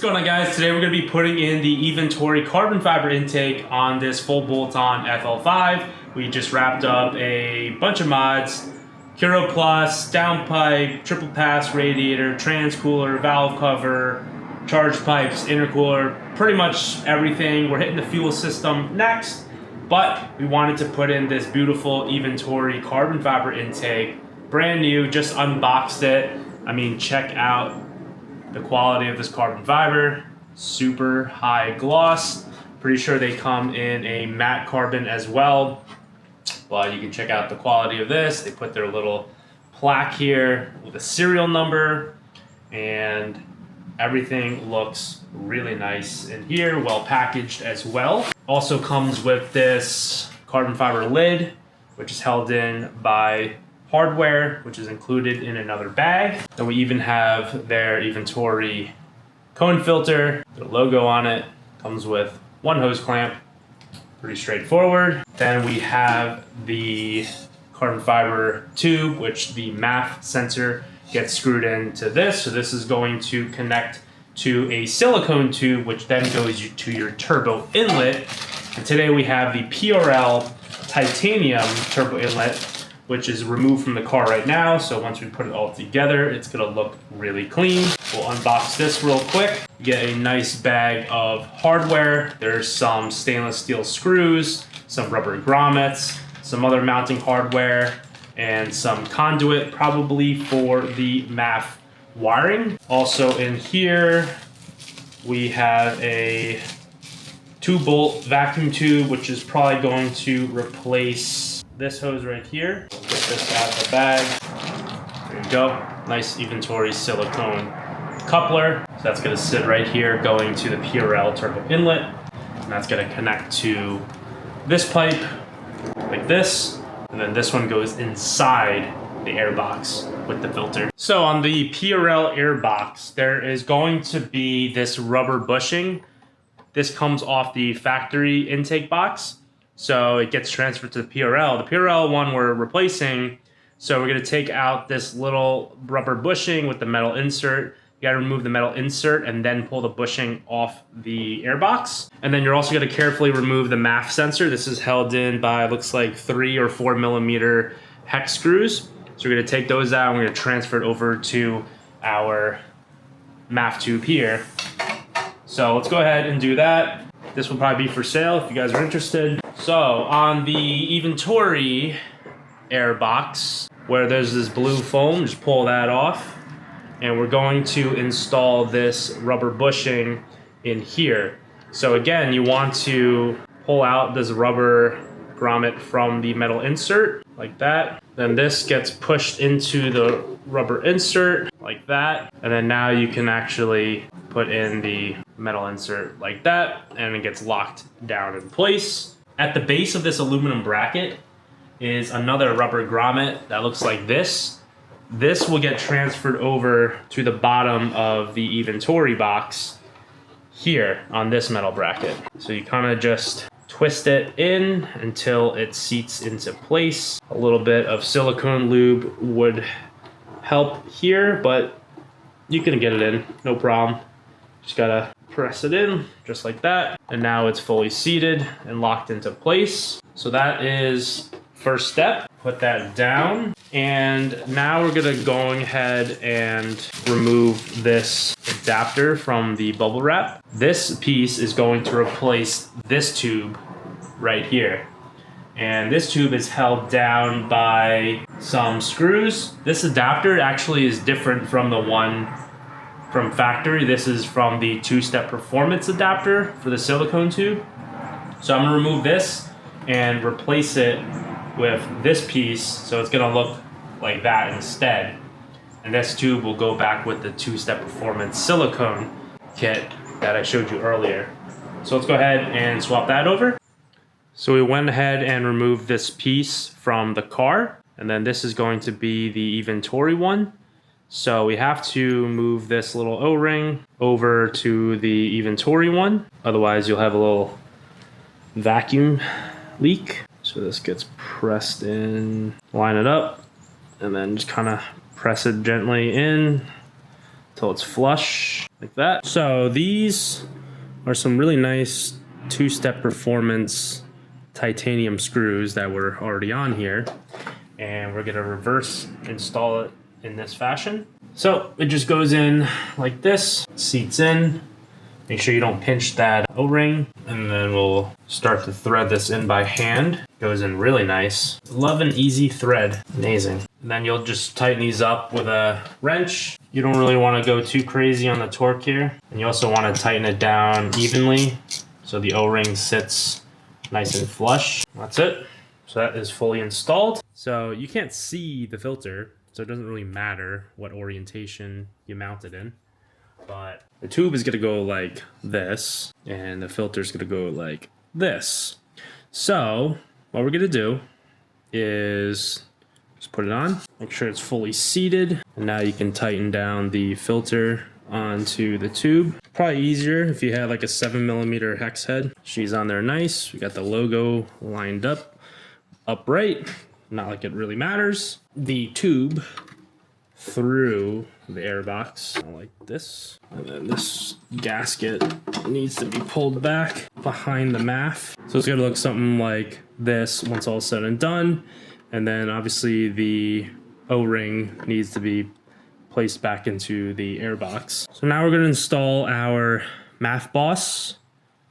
going on, guys? Today we're going to be putting in the Eventuri carbon fiber intake on this full bolt-on FL5. We just wrapped up a bunch of mods: Hero Plus, downpipe, triple pass radiator, transcooler, valve cover, charge pipes, intercooler, pretty much everything. We're hitting the fuel system next, but we wanted to put in this beautiful Eventuri carbon fiber intake, brand new, just unboxed it. I mean, check out the quality of this carbon fiber, super high gloss. Pretty sure they come in a matte carbon as well, but you can check out the quality of this. They put their little plaque here with a serial number, and everything looks really nice in here, well packaged as well. Also comes with this carbon fiber lid, which is held in by hardware, which is included in another bag. Then we even have their Eventuri cone filter, the logo on it. Comes with one hose clamp, pretty straightforward. Then we have the carbon fiber tube, which the MAF sensor gets screwed into this. So this is going to connect to a silicone tube, which then goes to your turbo inlet. And today we have the PRL titanium turbo inlet, which is removed from the car right now. So once we put it all together, it's gonna look really clean. We'll unbox this real quick. You get a nice bag of hardware. There's some stainless steel screws, some rubber grommets, some other mounting hardware, and some conduit, probably for the MAF wiring. Also in here, we have a 2-bolt vacuum tube, which is probably going to replace this hose right here. Get this out of the bag. There you go. Nice Eventuri silicone coupler. So that's gonna sit right here going to the PRL turbo inlet. And that's gonna connect to this pipe like this. And then this one goes inside the Airbox with the filter. So on the PRL Airbox, there is going to be this rubber bushing. This comes off the factory intake box. So it gets transferred to the PRL. The PRL one we're replacing, so we're gonna take out this little rubber bushing with the metal insert. You gotta remove the metal insert and then pull the bushing off the Airbox. And then you're also gonna carefully remove the MAF sensor. This is held in by, looks like 3 or 4 millimeter hex screws. So we're gonna take those out and we're gonna transfer it over to our MAF tube here. So let's go ahead and do that. This will probably be for sale if you guys are interested. So on the Eventuri Airbox, where there's this blue foam, just pull that off. And we're going to install this rubber bushing in here. So again, you want to pull out this rubber grommet from the metal insert, like that. Then this gets pushed into the rubber insert, like that. And then now you can actually put in the metal insert like that, and it gets locked down in place. At the base of this aluminum bracket is another rubber grommet that looks like this. This will get transferred over to the bottom of the Eventuri box here on this metal bracket. So you kind of just twist it in until it seats into place. A little bit of silicone lube would help here, but you can get it in, no problem. Just gotta press it in just like that, and now it's fully seated and locked into place. So that is first step. Put that down, and now we're gonna go ahead and remove this adapter from the bubble wrap. This piece is going to replace this tube right here, and this tube is held down by some screws. This adapter actually is different from the one from factory. This is from the 2-step performance adapter for the silicone tube. So I'm gonna remove this and replace it with this piece, so it's gonna look like that instead. And this tube will go back with the 2-step performance silicone kit that I showed you earlier. So let's go ahead and swap that over. So we went ahead and removed this piece from the car, and then this is going to be the Eventuri one. So we have to move this little O-ring over to the Eventuri one. Otherwise you'll have a little vacuum leak. So this gets pressed in, line it up, and then just kind of press it gently in till it's flush, like that. So these are some really nice two-step performance titanium screws that were already on here. And we're gonna reverse install it in this fashion. So it just goes in like this, seats in. Make sure you don't pinch that O-ring, and then we'll start to thread this in by hand. Goes in really nice. Love an easy thread, amazing. And then you'll just tighten these up with a wrench. You don't really want to go too crazy on the torque here. And you also want to tighten it down evenly so the O-ring sits nice and flush. That's it. So that is fully installed. So you can't see the filter, so it doesn't really matter what orientation you mount it in. But the tube is gonna go like this, and the filter is gonna go like this. So what we're gonna do is just put it on, make sure it's fully seated, and now you can tighten down the filter onto the tube. Probably easier if you had like a 7mm hex head. She's on there nice. We got the logo lined up, upright, not like it really matters. The tube through the airbox like this, and then this gasket needs to be pulled back behind the MAF, so it's gonna look something like this once all said and done. And then obviously the O-ring needs to be placed back into the airbox. So now we're gonna install our MAF boss,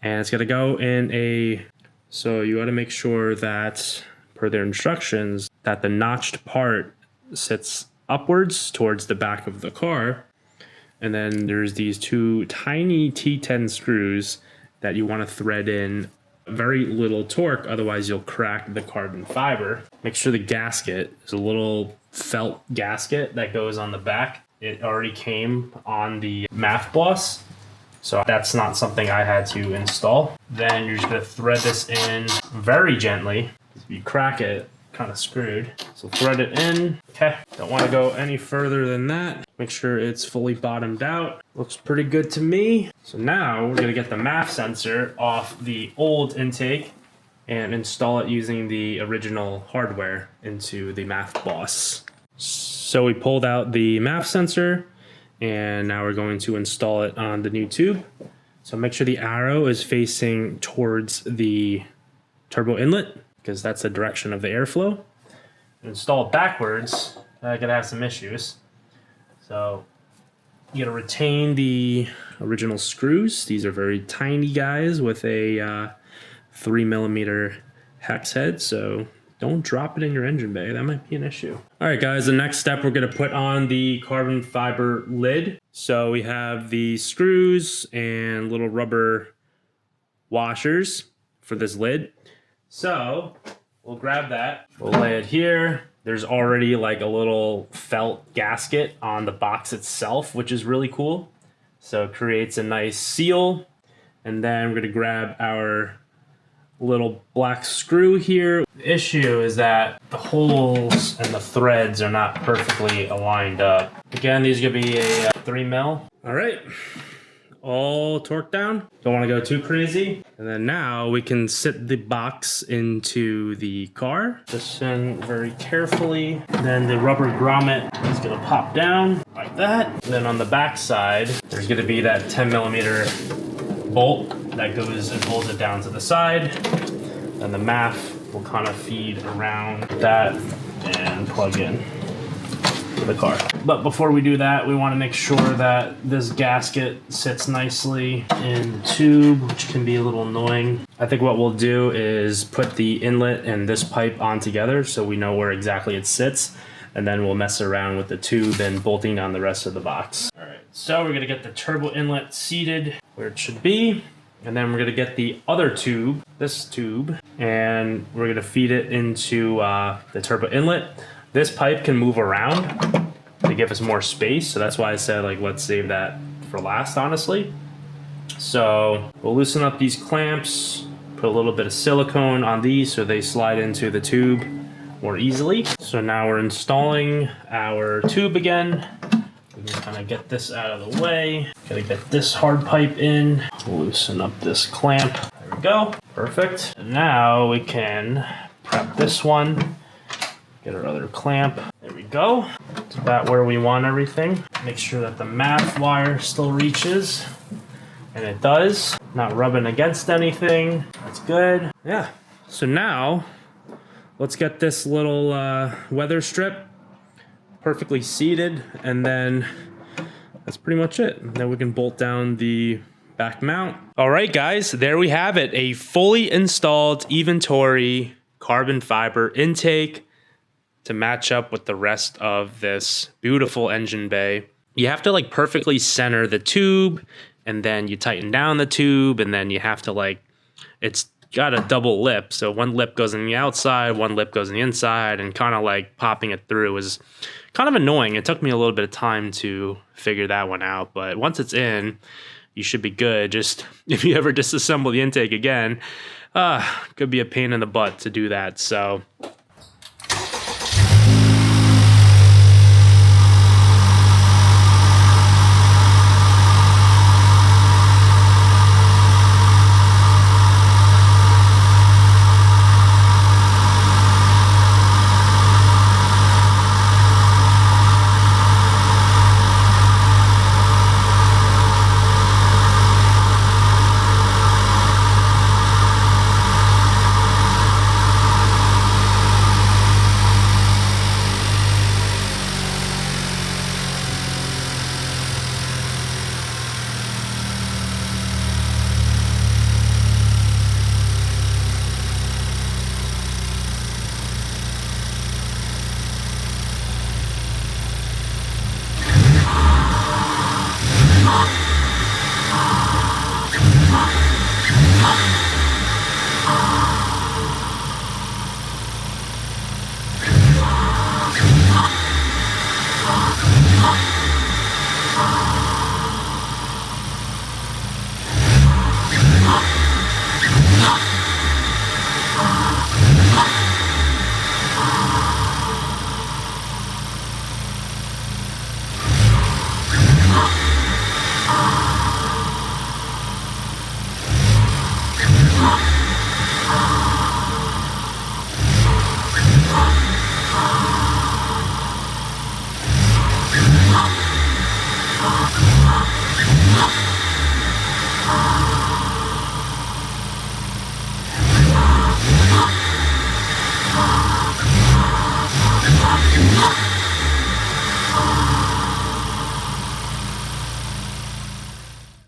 and it's gonna go in a, so you gotta make sure that per their instructions that the notched part sits upwards towards the back of the car. And then there's these two tiny T10 screws that you want to thread in very little torque, otherwise you'll crack the carbon fiber. Make sure the gasket is a little felt gasket that goes on the back. It already came on the MAF boss, so that's not something I had to install. Then you're just going to thread this in very gently. If you crack it, kind of screwed. So thread it in. Okay, don't want to go any further than that. Make sure it's fully bottomed out. Looks pretty good to me. So now we're gonna get the MAF sensor off the old intake and install it using the original hardware into the MAF boss. So we pulled out the MAF sensor, and now we're going to install it on the new tube. So make sure the arrow is facing towards the turbo inlet, because that's the direction of the airflow. Install it backwards, gonna have some issues. So you gotta retain the original screws. These are very tiny guys with a 3mm hex head, so don't drop it in your engine bay. That might be an issue. All right, guys, the next step, we're gonna put on the carbon fiber lid. So we have the screws and little rubber washers for this lid. So we'll grab that, we'll lay it here. There's already like a little felt gasket on the box itself, which is really cool. So it creates a nice seal. And then we're gonna grab our little black screw here. The issue is that the holes and the threads are not perfectly aligned up. Again, these are gonna be a 3mm. All right. All torqued down. Don't want to go too crazy. And then now we can sit the box into the car. This in very carefully. Then the rubber grommet is going to pop down like that. And then on the back side, there's going to be that 10mm bolt that goes and holds it down to the side. And the MAF will kind of feed around that and plug in the car. But before we do that, we want to make sure that this gasket sits nicely in the tube, which can be a little annoying. I think what we'll do is put the inlet and this pipe on together so we know where exactly it sits, and then we'll mess around with the tube and bolting on the rest of the box. All right, so we're gonna get the turbo inlet seated where it should be, and then we're gonna get the other tube, this tube, and we're gonna feed it into the turbo inlet. This pipe can move around to give us more space, so that's why I said, like, let's save that for last, honestly. So we'll loosen up these clamps, put a little bit of silicone on these so they slide into the tube more easily. So now we're installing our tube again. We can kind of get this out of the way. Gotta get this hard pipe in, loosen up this clamp. There we go, perfect. And now we can prep this one. Get our other clamp. There we go. It's about where we want everything. Make sure that the math wire still reaches. And it does. Not rubbing against anything. That's good. Yeah. So now, let's get this little weather strip perfectly seated, and then that's pretty much it. And then we can bolt down the back mount. All right, guys, there we have it. A fully installed Eventuri carbon fiber intake to match up with the rest of this beautiful engine bay. You have to like perfectly center the tube, and then you tighten down the tube, and then you have to like, it's got a double lip. So one lip goes on the outside, one lip goes on the inside, and kind of like popping it through is kind of annoying. It took me a little bit of time to figure that one out, but once it's in, you should be good. Just if you ever disassemble the intake again, could be a pain in the butt to do that. So